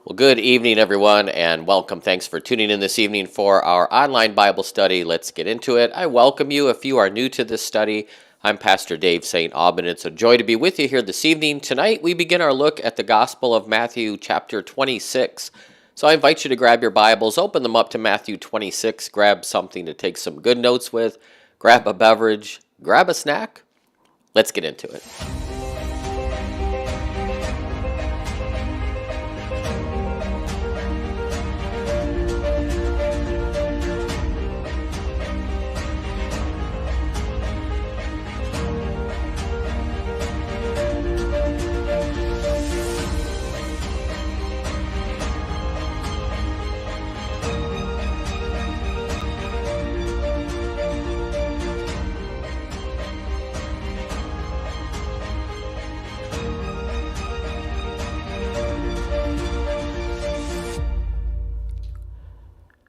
Well, good evening, everyone, and welcome. Thanks for tuning in this evening for our online Bible study. Let's get into it. I welcome you if you are new to this study. I'm Pastor Dave St. Aubin. It's a joy to be with you here this evening. Tonight, we begin our look at the Gospel of Matthew, chapter 26. So I invite you to grab your Bibles, open them up to Matthew 26, grab something to take some good notes with, grab a beverage, grab a snack. Let's get into it.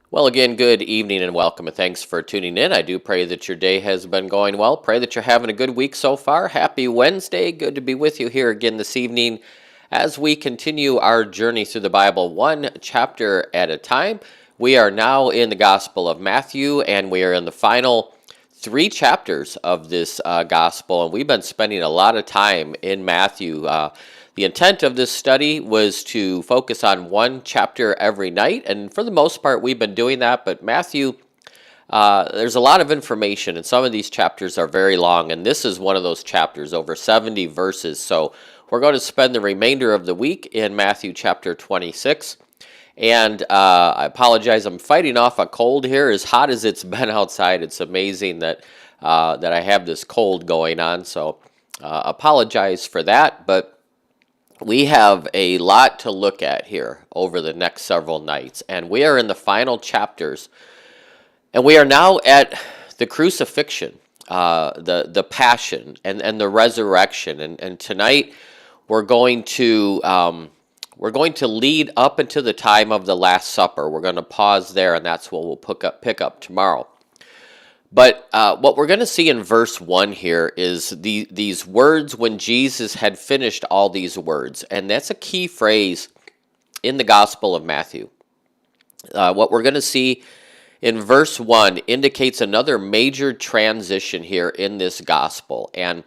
Well, again, good evening and welcome, and thanks for tuning in. I do pray that your day has been going well. Pray that you're having a good week so far. Happy Wednesday. Good to be with you here again this evening as we continue our journey through the Bible one chapter at a time. We are now in the Gospel of Matthew, and we are in the final 3 chapters of this Gospel, and we've been spending a lot of time in Matthew. The intent of this study was to focus on one chapter every night, and for the most part, we've been doing that. But Matthew, there's a lot of information, and some of these chapters are very long, and this is one of those chapters, over 70 verses. So we're going to spend the remainder of the week in Matthew chapter 26. And I apologize, I'm fighting off a cold here. As hot as it's been outside, it's amazing that I have this cold going on. So apologize for that, but we have a lot to look at here over the next several nights, and we are in the final chapters, and we are now at the crucifixion, the passion, and the resurrection, and tonight we're going to lead up into the time of the Last Supper. We're going to pause there, and that's what we'll pick up tomorrow. But what we're going to see in verse 1 here is these words when Jesus had finished all these words. And that's a key phrase in the Gospel of Matthew. What we're going to see in verse 1 indicates another major transition here in this Gospel. And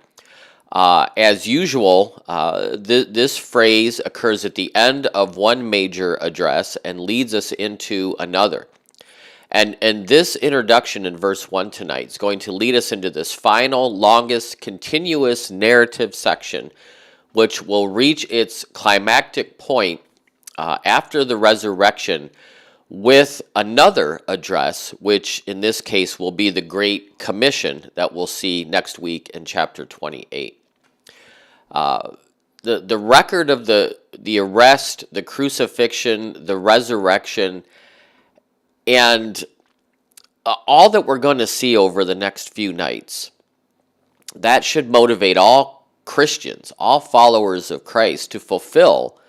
as usual, this phrase occurs at the end of one major address and leads us into another. And this introduction in verse 1 tonight is going to lead us into this final, longest, continuous narrative section, which will reach its climactic point after the resurrection with another address, which in this case will be the Great Commission that we'll see next week in chapter 28. The record of the arrest, the crucifixion, the resurrection, and all that we're going to see over the next few nights, that should motivate all Christians, all followers of Christ, to fulfill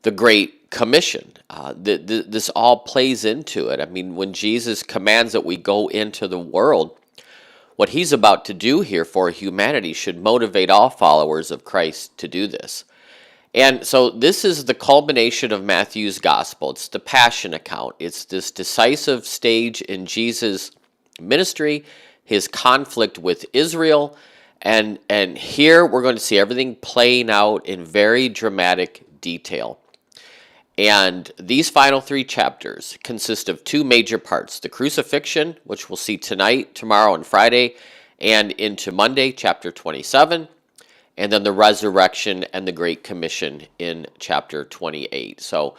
the Great Commission. This all plays into it. I mean, when Jesus commands that we go into the world, what he's about to do here for humanity should motivate all followers of Christ to do this. And so this is the culmination of Matthew's gospel. It's the passion account. It's this decisive stage in Jesus' ministry, his conflict with Israel, and here we're going to see everything playing out in very dramatic detail. And these final 3 chapters consist of 2 major parts: the crucifixion, which we'll see tonight, tomorrow, and Friday, and into Monday, chapter 27. And then the resurrection and the Great Commission in chapter 28. So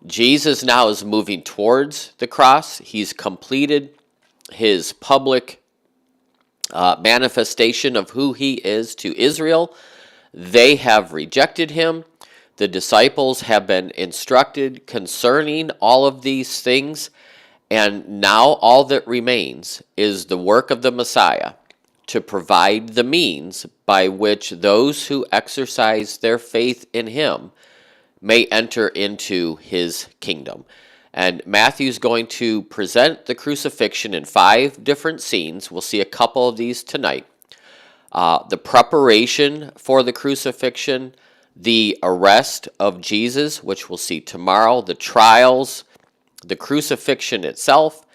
Jesus now is moving towards the cross. He's completed his public manifestation of who he is to Israel. They have rejected him. The disciples have been instructed concerning all of these things. And now all that remains is the work of the Messiah to provide the means by which those who exercise their faith in him may enter into his kingdom. And Matthew's going to present the crucifixion in 5 different scenes. We'll see a couple of these tonight. The preparation for the crucifixion, the arrest of Jesus, which we'll see tomorrow, the trials, the crucifixion itself,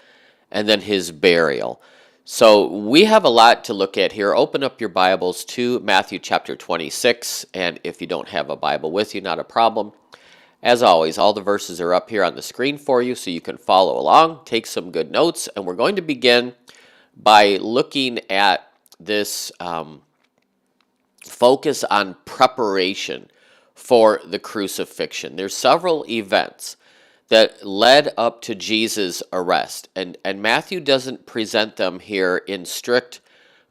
and then his burial. So we have a lot to look at here. Open up your Bibles to Matthew chapter 26, and if you don't have a Bible with you, not a problem. As always, all the verses are up here on the screen for you so you can follow along, take some good notes, and we're going to begin by looking at this focus on preparation for the crucifixion. There's several events that led up to Jesus' arrest, and Matthew doesn't present them here in strict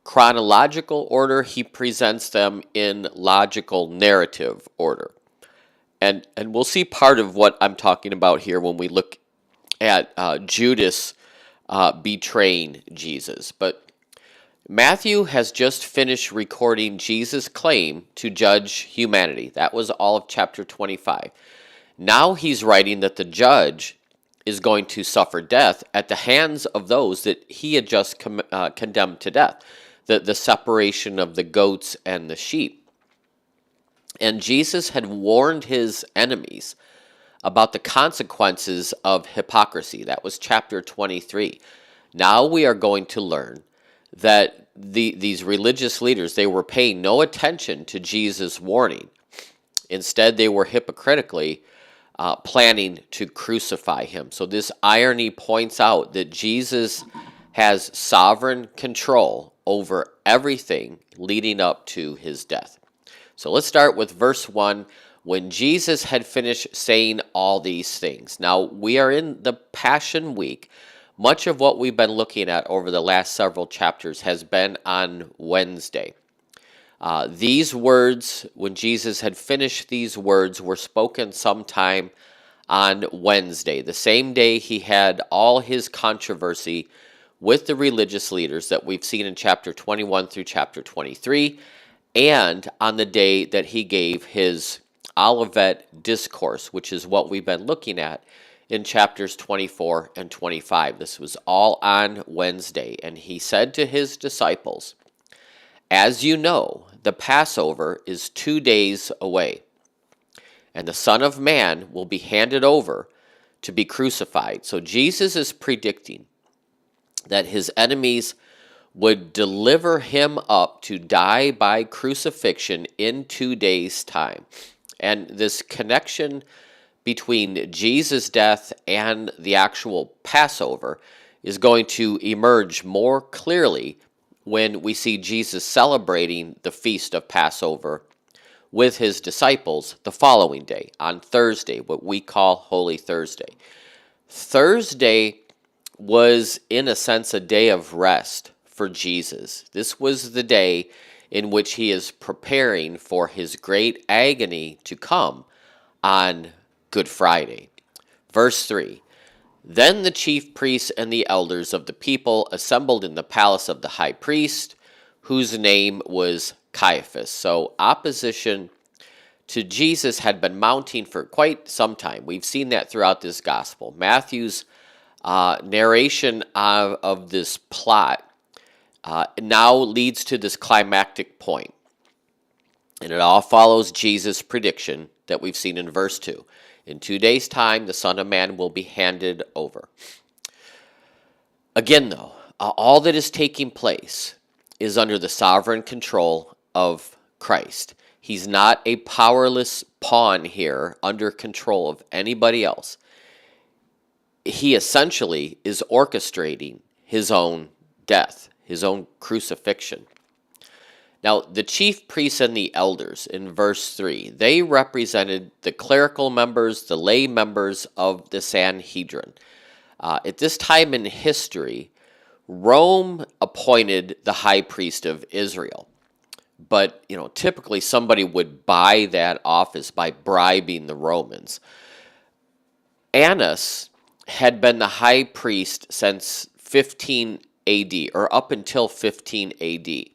chronological order. He presents them in logical narrative order. And we'll see part of what I'm talking about here when we look at Judas betraying Jesus. But Matthew has just finished recording Jesus' claim to judge humanity. That was all of chapter 25. Now he's writing that the judge is going to suffer death at the hands of those that he had just condemned to death, the separation of the goats and the sheep. And Jesus had warned his enemies about the consequences of hypocrisy. That was chapter 23. Now we are going to learn that these religious leaders, they were paying no attention to Jesus' warning. Instead, they were hypocritically planning to crucify him. So this irony points out that Jesus has sovereign control over everything leading up to his death. So let's start with verse 1. When Jesus had finished saying all these things. Now, we are in the Passion Week. Much of what we've been looking at over the last several chapters has been on Wednesday. These words, when Jesus had finished these words, were spoken sometime on Wednesday, the same day he had all his controversy with the religious leaders that we've seen in chapter 21 through chapter 23, and on the day that he gave his Olivet Discourse, which is what we've been looking at in chapters 24 and 25. This was all on Wednesday, and he said to his disciples, "As you know, the Passover is 2 days away, and the Son of Man will be handed over to be crucified." So Jesus is predicting that his enemies would deliver him up to die by crucifixion in 2 days' time. And this connection between Jesus' death and the actual Passover is going to emerge more clearly when we see Jesus celebrating the feast of Passover with his disciples the following day, on Thursday, what we call Holy Thursday. Thursday was, in a sense, a day of rest for Jesus. This was the day in which he is preparing for his great agony to come on Good Friday. Verse 3, "Then the chief priests and the elders of the people assembled in the palace of the high priest, whose name was Caiaphas." So opposition to Jesus had been mounting for quite some time. We've seen that throughout this gospel. Matthew's narration of this plot now leads to this climactic point. And it all follows Jesus' prediction that we've seen in verse 2. In 2 days' time, the Son of Man will be handed over. Again, though, all that is taking place is under the sovereign control of Christ. He's not a powerless pawn here under control of anybody else. He essentially is orchestrating his own death, his own crucifixion. Now, the chief priests and the elders in verse 3, they represented the clerical members, the lay members of the Sanhedrin. At this time in history, Rome appointed the high priest of Israel. But, typically somebody would buy that office by bribing the Romans. Annas had been the high priest since 15 AD, or up until 15 AD.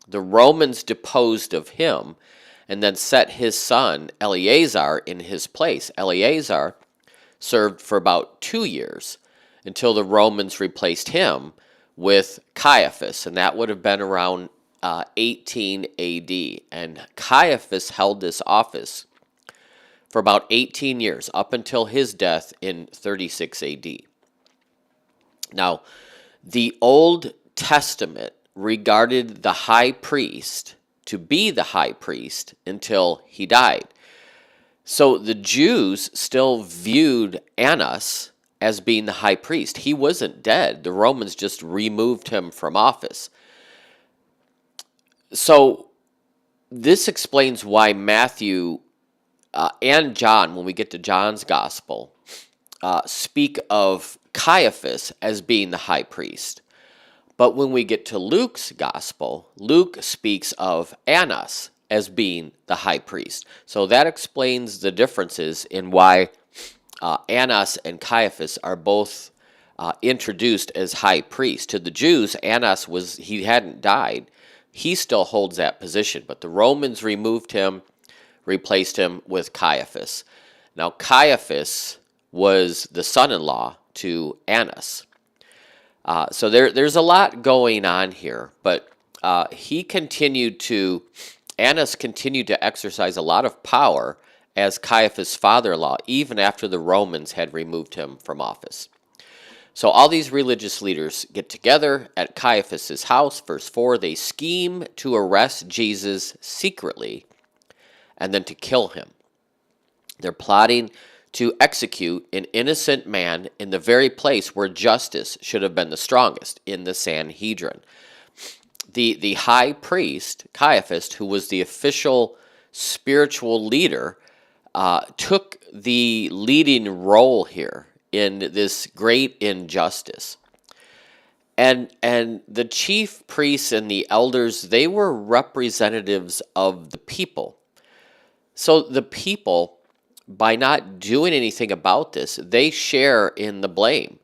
The Romans deposed of him and then set his son Eleazar in his place. Eleazar served for about 2 years until the Romans replaced him with Caiaphas, and that would have been around 18 AD. And Caiaphas held this office for about 18 years, up until his death in 36 AD. Now, the Old Testament regarded the high priest to be the high priest until he died. So the Jews still viewed Annas as being the high priest. He wasn't dead. The Romans just removed him from office. So this explains why Matthew and John, when we get to John's gospel, speak of Caiaphas as being the high priest. But when we get to Luke's gospel, Luke speaks of Annas as being the high priest. So that explains the differences in why Annas and Caiaphas are both introduced as high priest. To the Jews, Annas he hadn't died. He still holds that position, but the Romans removed him, replaced him with Caiaphas. Now, Caiaphas was the son-in-law to Annas. So there's a lot going on here, but Annas continued to exercise a lot of power as Caiaphas' father-in-law, even after the Romans had removed him from office. So all these religious leaders get together at Caiaphas' house. Verse 4, they scheme to arrest Jesus secretly and then to kill him. They're plotting to execute an innocent man in the very place where justice should have been the strongest, in the Sanhedrin. The high priest, Caiaphas, who was the official spiritual leader, took the leading role here in this great injustice. And the chief priests and the elders, they were representatives of the people. So the people, by not doing anything about this, they share in the blame.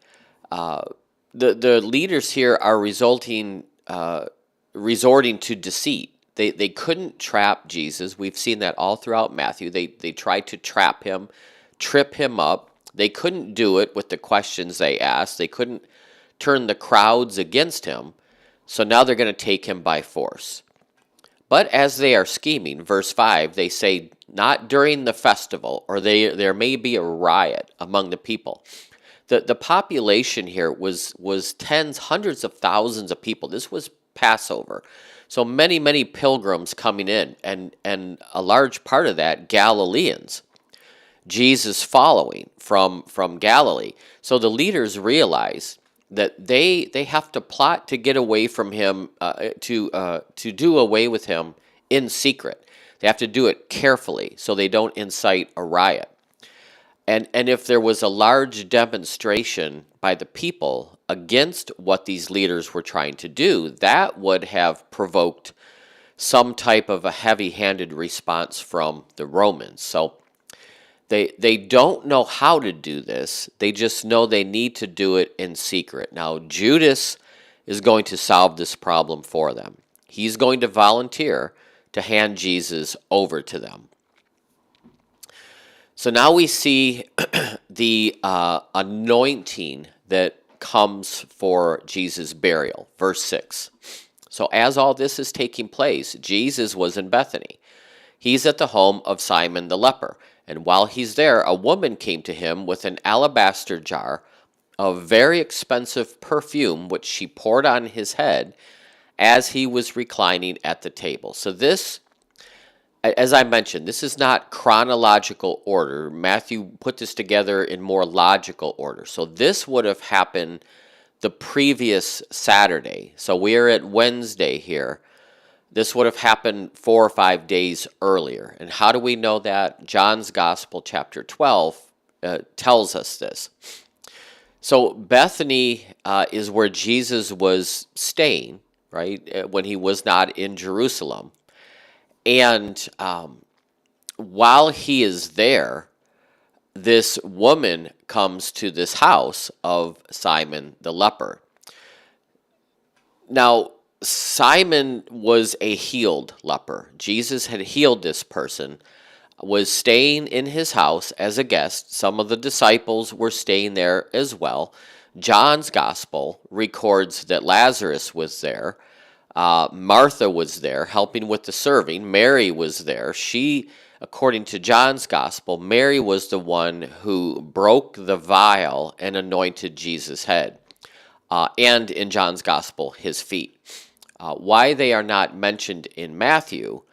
The leaders here are resorting to deceit. They couldn't trap Jesus. We've seen that all throughout Matthew. They tried to trap him, trip him up. They couldn't do it with the questions they asked. They couldn't turn the crowds against him. So now they're going to take him by force. But as they are scheming, verse 5, they say, not during the festival, or there may be a riot among the people. The population here was tens, hundreds of thousands of people. This was Passover. So many, many pilgrims coming in, and a large part of that, Galileans. Jesus following from Galilee. So the leaders realize that they have to plot to get away from him, to do away with him in secret. They have to do it carefully so they don't incite a riot. And if there was a large demonstration by the people against what these leaders were trying to do, that would have provoked some type of a heavy-handed response from the Romans. So they don't know how to do this. They just know they need to do it in secret. Now, Judas is going to solve this problem for them. He's going to volunteer to hand Jesus over to them. So now we see the anointing that comes for Jesus' burial. Verse 6. So as all this is taking place, Jesus was in Bethany. He's at the home of Simon the leper. And while he's there, a woman came to him with an alabaster jar of very expensive perfume, which she poured on his head as he was reclining at the table. So this, as I mentioned, this is not chronological order. Matthew put this together in more logical order. So this would have happened the previous Saturday. So we are at Wednesday here. This would have happened 4 or 5 days earlier. And how do we know that? John's Gospel, chapter 12, tells us this. So Bethany is where Jesus was staying, right, when he was not in Jerusalem. And while he is there, this woman comes to this house of Simon the leper. Now, Simon was a healed leper. Jesus had healed this person, was staying in his house as a guest. Some of the disciples were staying there as well. John's gospel records that Lazarus was there. Martha was there helping with the serving. Mary was there. She, according to John's gospel, Mary was the one who broke the vial and anointed Jesus' head. And in John's gospel, his feet. Why they are not mentioned in Matthew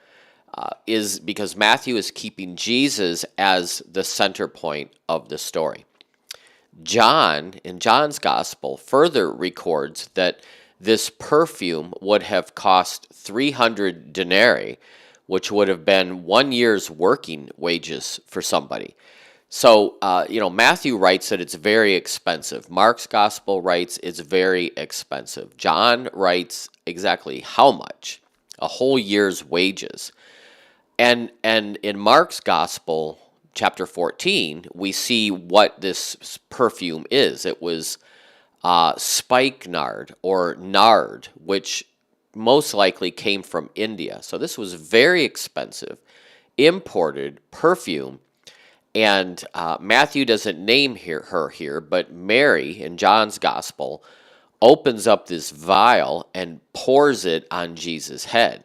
is because Matthew is keeping Jesus as the center point of the story. John, in John's gospel, further records that this perfume would have cost 300 denarii, which would have been 1 year's working wages for somebody. So, Matthew writes that it's very expensive. Mark's gospel writes it's very expensive. John writes exactly how much? A whole year's wages. And in Mark's gospel, chapter 14, we see what this perfume is. It was spikenard or nard, which most likely came from India. So this was very expensive, imported perfume. And Matthew doesn't name her here, but Mary in John's gospel opens up this vial and pours it on Jesus' head.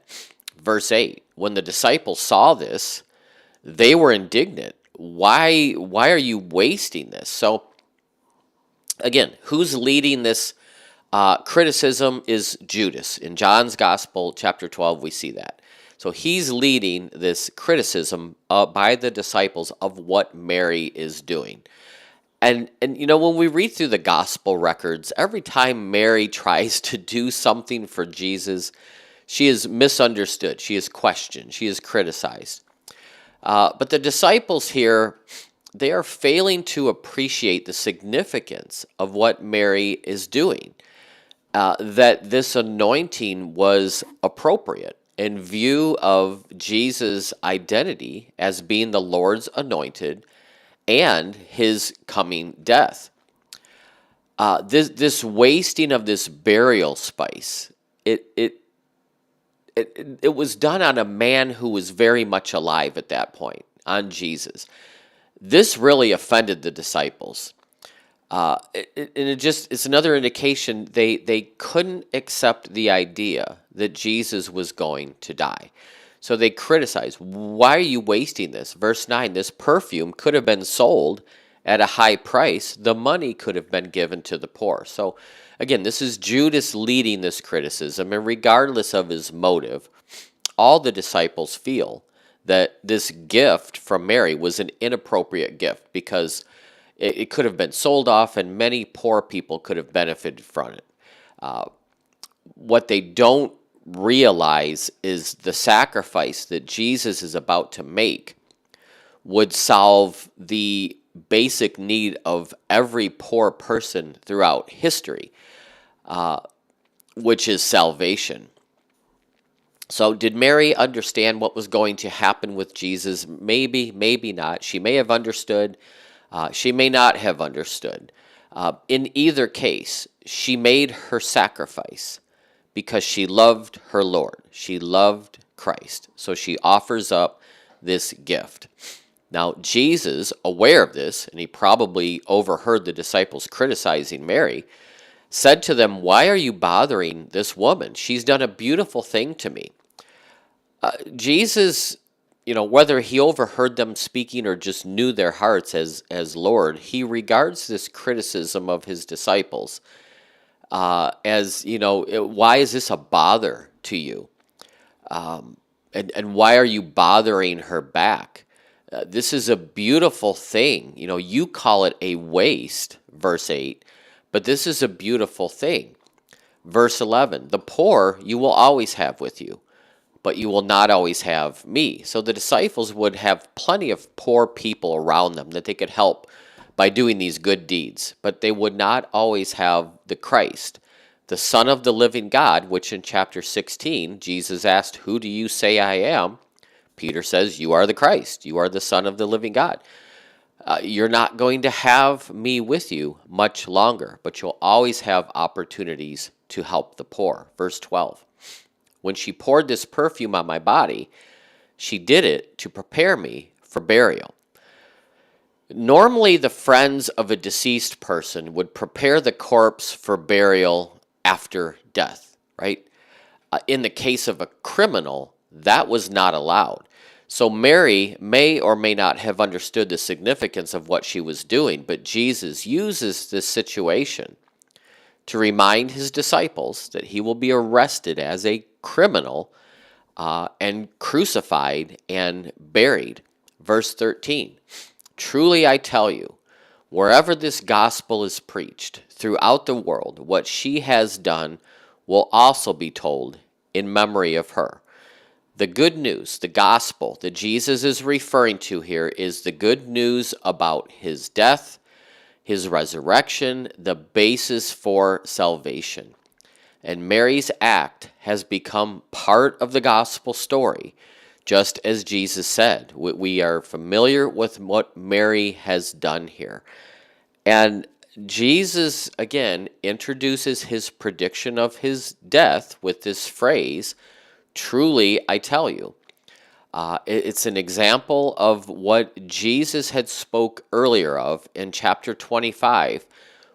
Verse 8, when the disciples saw this, they were indignant. Why are you wasting this? So again, who's leading this criticism is Judas. In John's gospel, chapter 12, we see that. So he's leading this criticism by the disciples of what Mary is doing. And when we read through the gospel records, every time Mary tries to do something for Jesus, she is misunderstood, she is questioned, she is criticized. But the disciples here, they are failing to appreciate the significance of what Mary is doing, that this anointing was appropriate in view of Jesus' identity as being the Lord's anointed and his coming death. This wasting of this burial spice, it was done on a man who was very much alive at that point, on Jesus. This really offended the disciples. It's another indication they couldn't accept the idea that Jesus was going to die. So they criticized, why are you wasting this? Verse 9, this perfume could have been sold at a high price. The money could have been given to the poor. So again, this is Judas leading this criticism, and regardless of his motive, all the disciples feel that this gift from Mary was an inappropriate gift because it could have been sold off and many poor people could have benefited from it. What they don't realize is the sacrifice that Jesus is about to make would solve the basic need of every poor person throughout history, which is salvation. So did Mary understand what was going to happen with Jesus? Maybe, maybe not. She may have understood. She may not have understood. In either case, she made her sacrifice because she loved her Lord. She loved Christ. So she offers up this gift. Now, Jesus, aware of this, and he probably overheard the disciples criticizing Mary, said to them, why are you bothering this woman? She's done a beautiful thing to me. Jesus, whether he overheard them speaking or just knew their hearts as Lord, he regards this criticism of his disciples as, why is this a bother to you? And why are you bothering her back? This is a beautiful thing. You call it a waste, verse 8, but this is a beautiful thing. Verse 11, the poor you will always have with you, but you will not always have me. So the disciples would have plenty of poor people around them that they could help by doing these good deeds, but they would not always have the Christ, the Son of the living God, which in chapter 16, Jesus asked, who do you say I am? Peter says, you are the Christ. You are the Son of the living God. You're not going to have me with you much longer, but you'll always have opportunities to help the poor. Verse 12. When she poured this perfume on my body, she did it to prepare me for burial. Normally, the friends of a deceased person would prepare the corpse for burial after death, right? in the case of a criminal, that was not allowed. So Mary may or may not have understood the significance of what she was doing, but Jesus uses this situation to remind his disciples that he will be arrested as a criminal and crucified and buried. Verse 13, truly I tell you, wherever this gospel is preached throughout the world, what she has done will also be told in memory of her. The good news, the gospel that Jesus is referring to here is the good news about his death, his resurrection, the basis for salvation. And Mary's act has become part of the gospel story, just as Jesus said. We are familiar with what Mary has done here. And Jesus, again, introduces his prediction of his death with this phrase, truly I tell you. It's an example of what Jesus had spoke earlier of in chapter 25.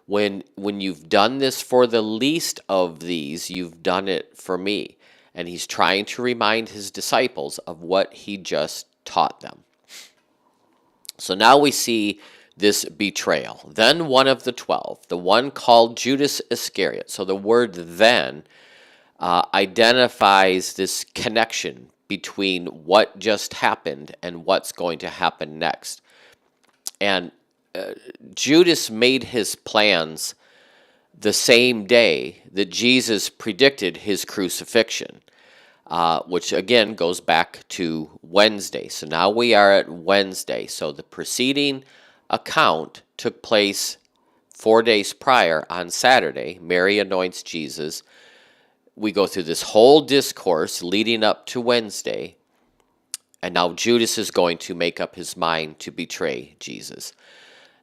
When you've done this for the least of these, you've done it for me. And he's trying to remind his disciples of what he just taught them. So now we see this betrayal. Then one of the 12, the one called Judas Iscariot. So the word then identifies this connection between what just happened and what's going to happen next. And Judas made his plans the same day that Jesus predicted his crucifixion, which again goes back to Wednesday. So now we are at Wednesday. So the preceding account took place 4 days prior on Saturday. Mary anoints Jesus. We go through this whole discourse leading up to Wednesday, and now Judas is going to make up his mind to betray Jesus.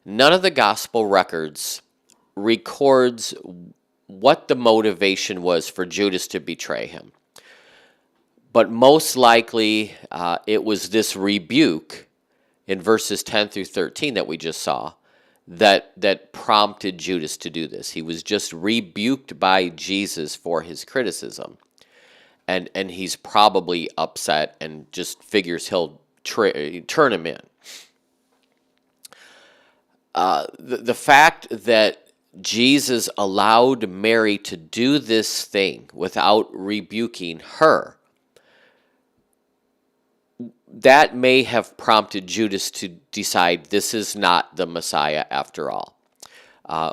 None of the gospel records records what the motivation was for Judas to betray him. But most likely it was this rebuke in verses 10 through 13 that we just saw that prompted Judas to do this. He was just rebuked by Jesus for his criticism. And he's probably upset and just figures he'll turn him in. The fact that Jesus allowed Mary to do this thing without rebuking her, that may have prompted Judas to decide this is not the Messiah after all.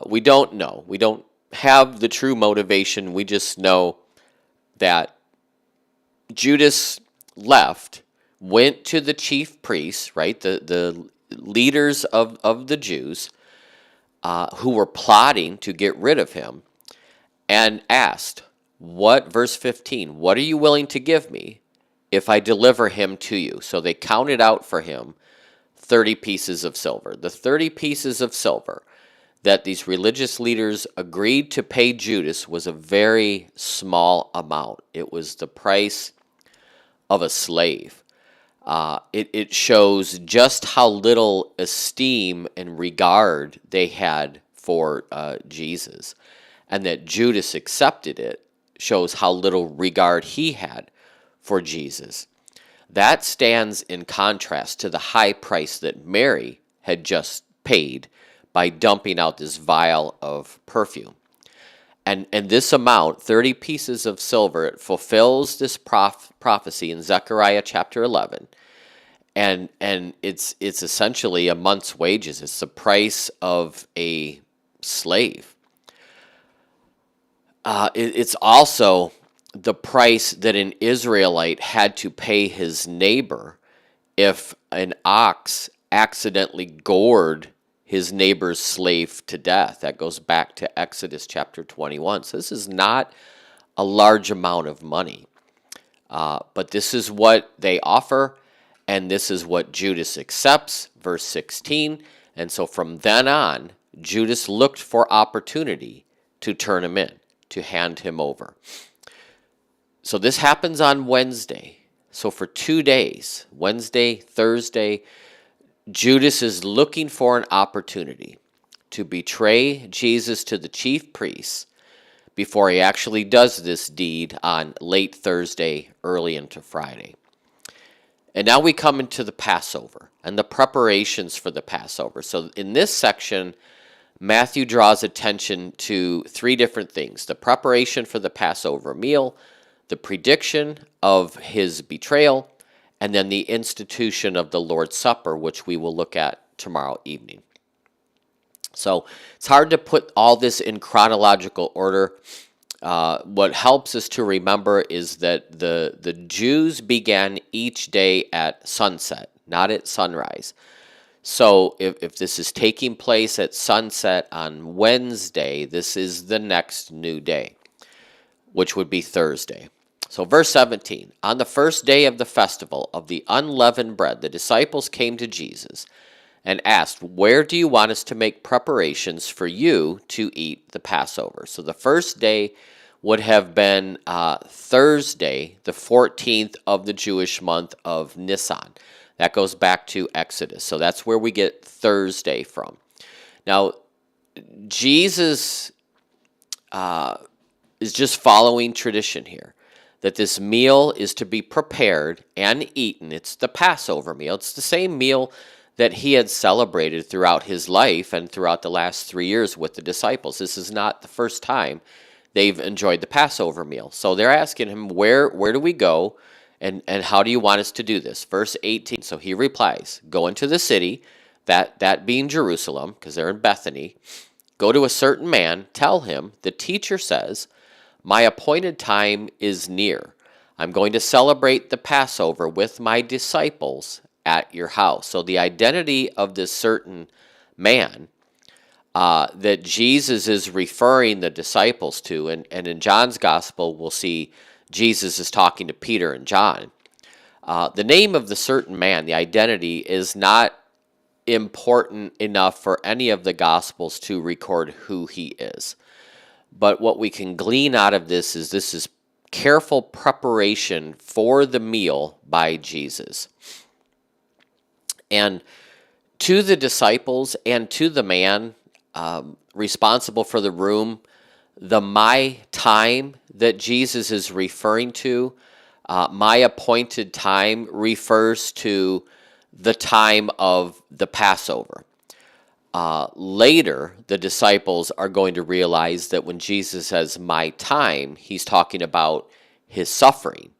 We don't know. We don't have the true motivation. We just know that Judas left, went to the chief priests, right, the leaders of the Jews, who were plotting to get rid of him, and asked, verse 15, what are you willing to give me if I deliver him to you? So they counted out for him 30 pieces of silver. The 30 pieces of silver that these religious leaders agreed to pay Judas was a very small amount. It was the price of a slave. It shows just how little esteem and regard they had for Jesus. And that Judas accepted it shows how little regard he had for Jesus. That stands in contrast to the high price that Mary had just paid by dumping out this vial of perfume. And this amount, 30 pieces of silver, it fulfills this prophecy in Zechariah chapter 11. And it's essentially a month's wages. It's the price of a slave. It's also the price that an Israelite had to pay his neighbor if an ox accidentally gored his neighbor's slave to death. That goes back to Exodus chapter 21. So this is not a large amount of money. But this is what they offer, and this is what Judas accepts, verse 16. And so from then on, Judas looked for opportunity to turn him in, to hand him over. So this happens on Wednesday. So for 2 days, Wednesday, Thursday, Judas is looking for an opportunity to betray Jesus to the chief priests before he actually does this deed on late Thursday, early into Friday. And now we come into the Passover and the preparations for the Passover. So in this section, Matthew draws attention to three different things: the preparation for the Passover meal, the prediction of his betrayal, and then the institution of the Lord's Supper, which we will look at tomorrow evening. So it's hard to put all this in chronological order. What helps us to remember is that the Jews began each day at sunset, not at sunrise. So if this is taking place at sunset on Wednesday, this is the next new day, which would be Thursday. So verse 17, on the first day of the festival of the unleavened bread, the disciples came to Jesus and asked, where do you want us to make preparations for you to eat the Passover? So the first day would have been Thursday, the 14th of the Jewish month of Nisan. That goes back to Exodus. So that's where we get Thursday from. Now, Jesus is just following tradition here, that this meal is to be prepared and eaten. It's the Passover meal. It's the same meal that he had celebrated throughout his life and throughout the last 3 years with the disciples. This is not the first time they've enjoyed the Passover meal. So they're asking him, where do we go, and how do you want us to do this? Verse 18, so he replies, go into the city, that being Jerusalem, because they're in Bethany, go to a certain man, tell him, the teacher says, my appointed time is near. I'm going to celebrate the Passover with my disciples at your house. So the identity of this certain man that Jesus is referring the disciples to, and in John's gospel, we'll see Jesus is talking to Peter and John. The name of the certain man, the identity, is not important enough for any of the gospels to record who he is. But what we can glean out of this is careful preparation for the meal by Jesus. And to the disciples and to the man responsible for the room, the my time that Jesus is referring to, my appointed time, refers to the time of the Passover. Later, the disciples are going to realize that when Jesus says my time, he's talking about his suffering,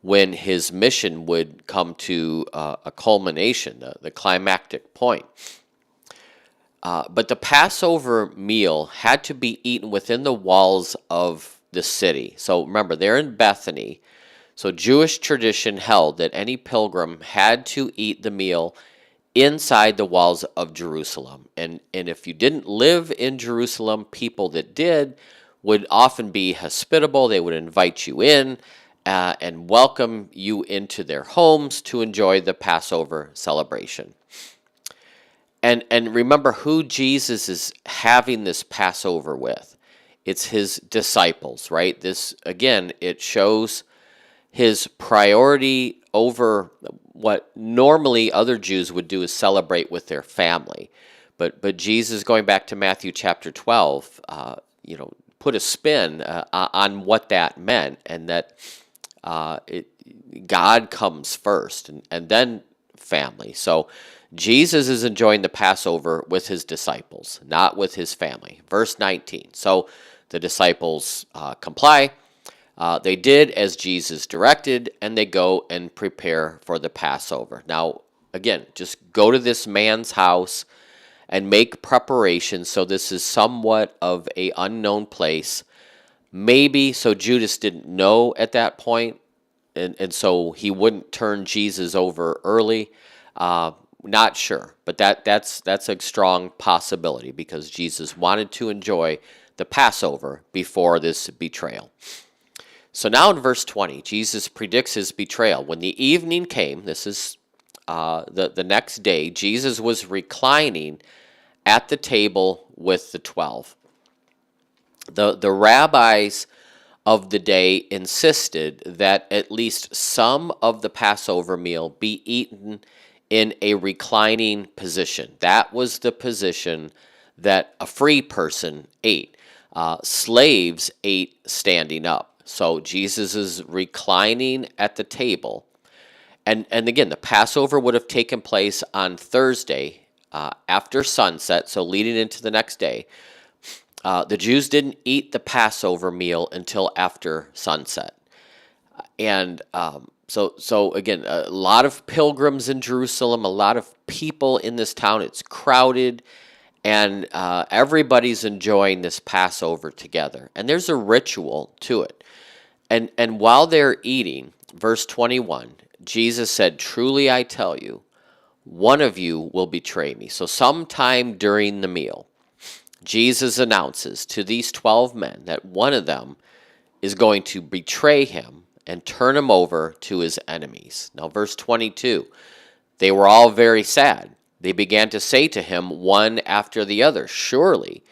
when his mission would come to a culmination, the climactic point. But the Passover meal had to be eaten within the walls of the city. So remember, they're in Bethany. So Jewish tradition held that any pilgrim had to eat the meal inside the walls of Jerusalem. And if you didn't live in Jerusalem, people that did would often be hospitable. They would invite you in and welcome you into their homes to enjoy the Passover celebration. And remember who Jesus is having this Passover with. It's his disciples, right? This, again, it shows his priority over what normally other Jews would do is celebrate with their family. But Jesus, going back to Matthew chapter 12, put a spin on what that meant, and that God comes first, and then family. So Jesus is enjoying the Passover with his disciples, not with his family. Verse 19, so the disciples comply. They did as Jesus directed, and they go and prepare for the Passover. Now, again, just go to this man's house and make preparations. So this is somewhat of a unknown place. Maybe so Judas didn't know at that point, and so he wouldn't turn Jesus over early. Not sure, but that's a strong possibility, because Jesus wanted to enjoy the Passover before this betrayal. So now in verse 20, Jesus predicts his betrayal. When the evening came, this is the next day, Jesus was reclining at the table with the 12. The rabbis of the day insisted that at least some of the Passover meal be eaten in a reclining position. That was the position that a free person ate. Slaves ate standing up. So Jesus is reclining at the table. And again, the Passover would have taken place on Thursday after sunset, so leading into the next day. The Jews didn't eat the Passover meal until after sunset. And so again, a lot of pilgrims in Jerusalem, a lot of people in this town. It's crowded, and everybody's enjoying this Passover together. And there's a ritual to it. And while they're eating, verse 21, Jesus said, "Truly I tell you, one of you will betray me." So sometime during the meal, Jesus announces to these 12 men that one of them is going to betray him and turn him over to his enemies. Now, verse 22, they were all very sad. They began to say to him one after the other, "Surely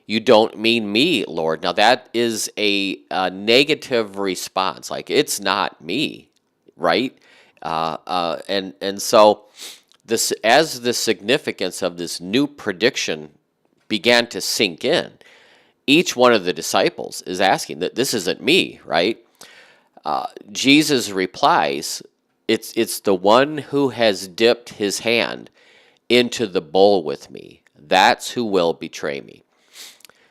you don't mean me, Lord." Now, that is a negative response. Like, it's not me, right? And so this, as the significance of this new prediction began to sink in, each one of the disciples is asking that this isn't me, right? Jesus replies, it's the one who has dipped his hand into the bowl with me. That's who will betray me.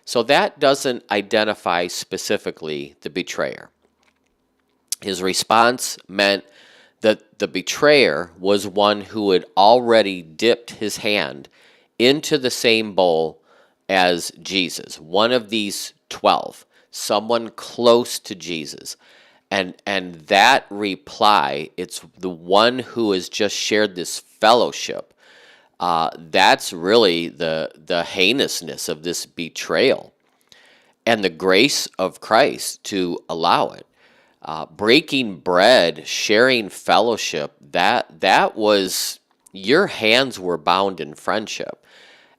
So that doesn't identify specifically the betrayer. His response meant that the betrayer was one who had already dipped his hand into the same bowl as Jesus, one of these 12, someone close to Jesus. And that reply, it's the one who has just shared this fellowship. That's really the heinousness of this betrayal and the grace of Christ to allow it. Breaking bread, sharing fellowship, that was, your hands were bound in friendship.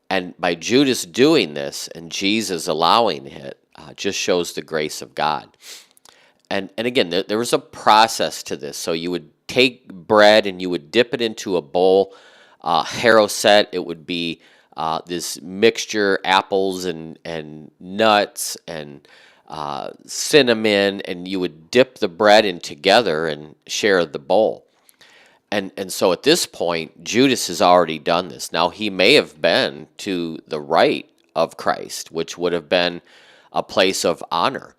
And by Judas doing this and Jesus allowing it, just shows the grace of God. And again, there was a process to this. So you would take bread and you would dip it into a bowl. Haroset, it would be this mixture, apples and nuts and cinnamon, and you would dip the bread in together and share the bowl. And so at this point, Judas has already done this. Now, he may have been to the right of Christ, which would have been a place of honor.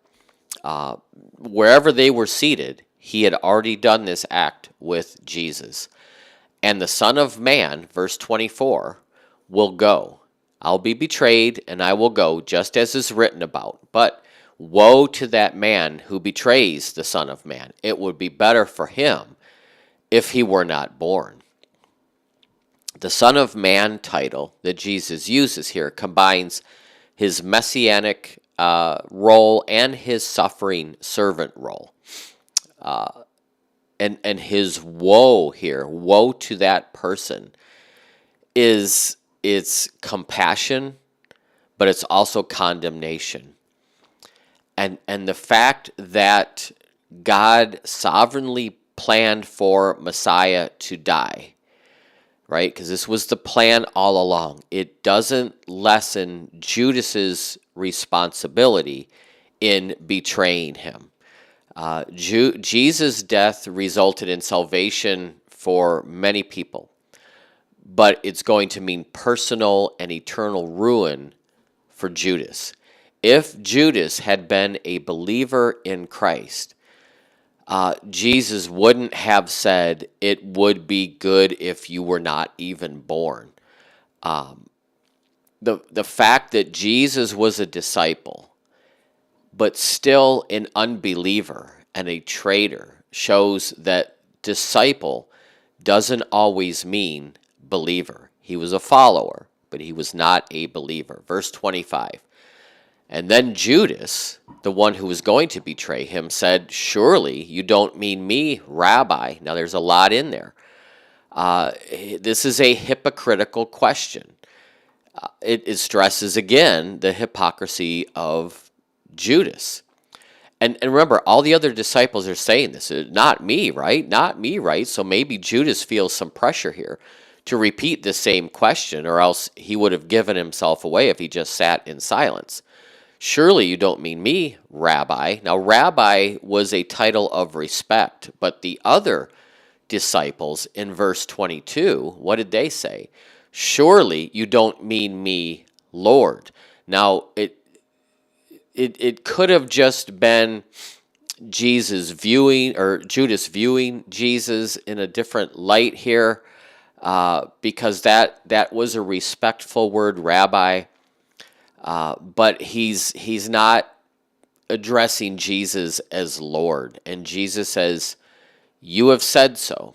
Wherever they were seated, he had already done this act with Jesus. And the Son of Man, verse 24, will go. I'll be betrayed, and I will go, just as is written about. But woe to that man who betrays the Son of Man. It would be better for him if he were not born. The Son of Man title that Jesus uses here combines his messianic role and his suffering servant role. And his woe here, woe to that person, it's compassion, but it's also condemnation. And the fact that God sovereignly planned for Messiah to die, right? Because this was the plan all along. It doesn't lessen Judas's responsibility in betraying him. Jesus' death resulted in salvation for many people, but it's going to mean personal and eternal ruin for Judas. If Judas had been a believer in Christ, Jesus wouldn't have said, "It would be good if you were not even born." The fact that Jesus was a disciple, but still an unbeliever and a traitor, shows that disciple doesn't always mean believer. He was a follower, but he was not a believer. Verse 25. And then Judas, the one who was going to betray him, said, "Surely you don't mean me, Rabbi." Now there's a lot in there. This is a hypocritical question. It stresses again the hypocrisy of Judas. And remember, all the other disciples are saying this. Not me, right? Not me, right? So maybe Judas feels some pressure here to repeat the same question, or else he would have given himself away if he just sat in silence. Surely you don't mean me, Rabbi. Now, Rabbi was a title of respect, but the other disciples in verse 22, what did they say? Surely you don't mean me, Lord. Now, it could have just been Jesus viewing, or Judas viewing Jesus in a different light here, because that was a respectful word, Rabbi. But he's not addressing Jesus as Lord. And Jesus says, "You have said so.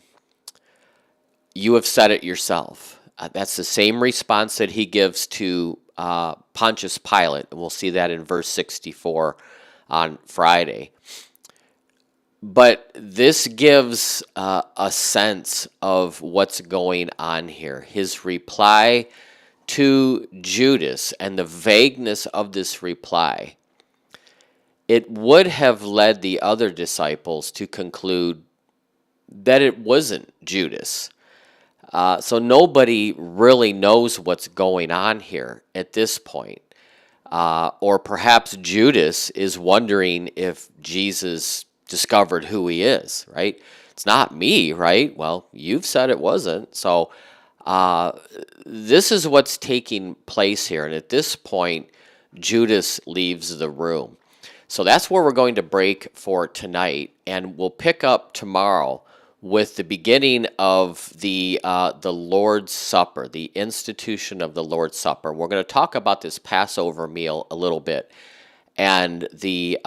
You have said it yourself." That's the same response that he gives to Pontius Pilate. And we'll see that in verse 64 on Friday. But this gives a sense of what's going on here. His reply to Judas and the vagueness of this reply, it would have led the other disciples to conclude that it wasn't Judas. So nobody really knows what's going on here at this point. Or perhaps Judas is wondering if Jesus discovered who he is, right? It's not me, right? Well, you've said it wasn't. So this is what's taking place here. And at this point, Judas leaves the room. So that's where we're going to break for tonight. And we'll pick up tomorrow with the beginning of the Lord's Supper, the institution of the Lord's Supper. We're going to talk about this Passover meal a little bit, and the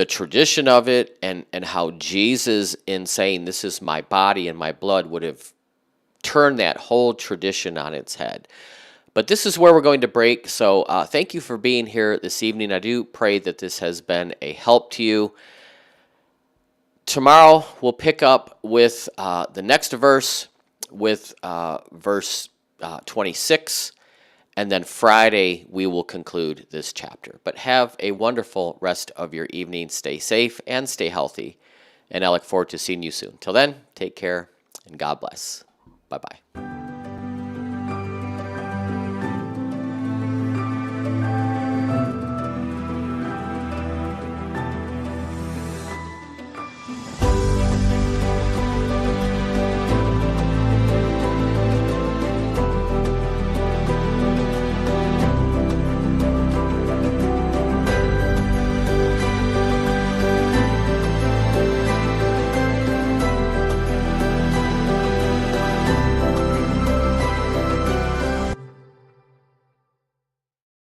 tradition of it, and how Jesus, in saying this is my body and my blood, would have turned that whole tradition on its head. But this is where we're going to break. So thank you for being here this evening. I do pray that this has been a help to you. Tomorrow we'll pick up with the next verse, with verse 26, and then Friday we will conclude this chapter. But have a wonderful rest of your evening. Stay safe and stay healthy, and I look forward to seeing you soon. Till then, take care and God bless. Bye-bye.